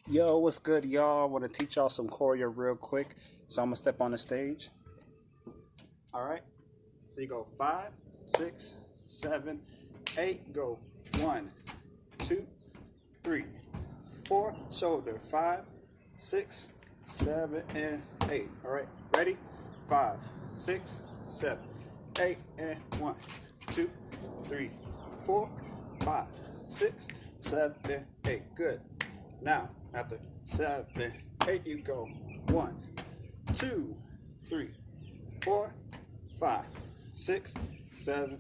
Yo, what's good, y'all? I want to teach y'all some choreo real quick. So I'm going to step on the stage. All right. So you go 5, 6, 7, 8. Go 1, 2, 3, 4. Shoulder 5, 6, 7, and 8. All right. Ready? 5, 6, 7, 8, and 1, 2, 3, 4, 5, 6, 7, 8. Good. Now, after 7, 8, you go 1, 2, 3, 4, 5, 6, 7,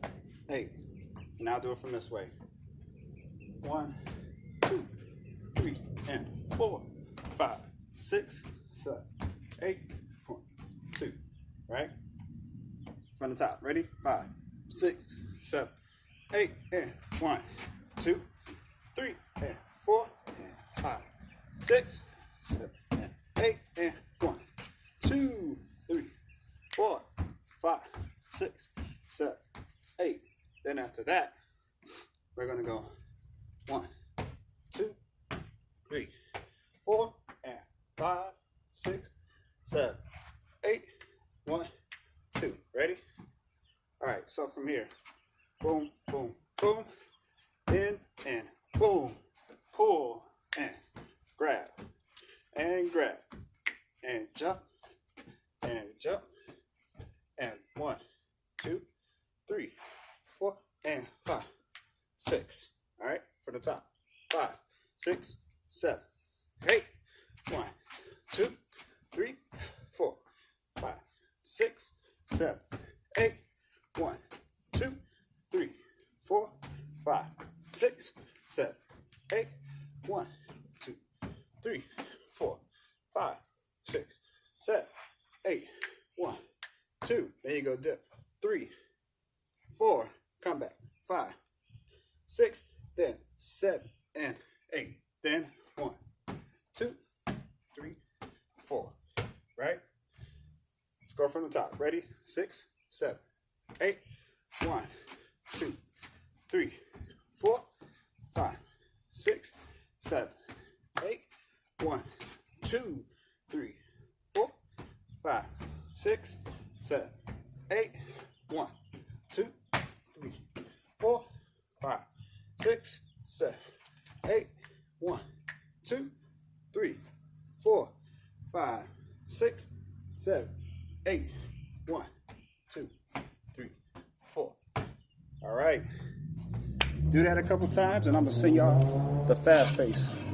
8. And now do it from this way. 1, 2, 3, and 4, 5, 6, 7, 8, 1, 2. Right? From the top. Ready? 5, 6, 7, 8, and 1, 2, 3, and 4, and 5, 6, 7, and 8, and 1, 2, 3, 4, 5, 6, 7, 8. Then after that, we're going to go 1, 2, 3, 4, and 5, 6, 7, 8, 1, 2. Ready? All right, so from here, boom, boom, boom, in, and boom, pull, and grab, and jump, and 1, 2, 3, 4, and 5, 6. All right, from the top. 5, 6, 7, 8. 1, 2, 3, 4, 5, 6, 7, 8. 1, 2, 3, 4, 5, 6, 7, 8. 1, 2, 3, 4, 5, 6, 7, 8. 1, 2. There you go. Dip. 3, 4. Come back. 5, 6. Then 7 and 8. Then 1, 2, 3, 4. Right? Let's go from the top. Ready? 6, 7, 8. 1, 2, 3, 4, 5, 6, 7, 8. 1, 2, 3, 4, 5, 6, 7, 8. 1, 2, 3, 4, 5, 6, 7, 8. 1, 2, 3, 4, 5, 6, 7, 8. 1, 2, 3, 4. All right. Do that a couple times, and I'm going to send y'all the fast pace.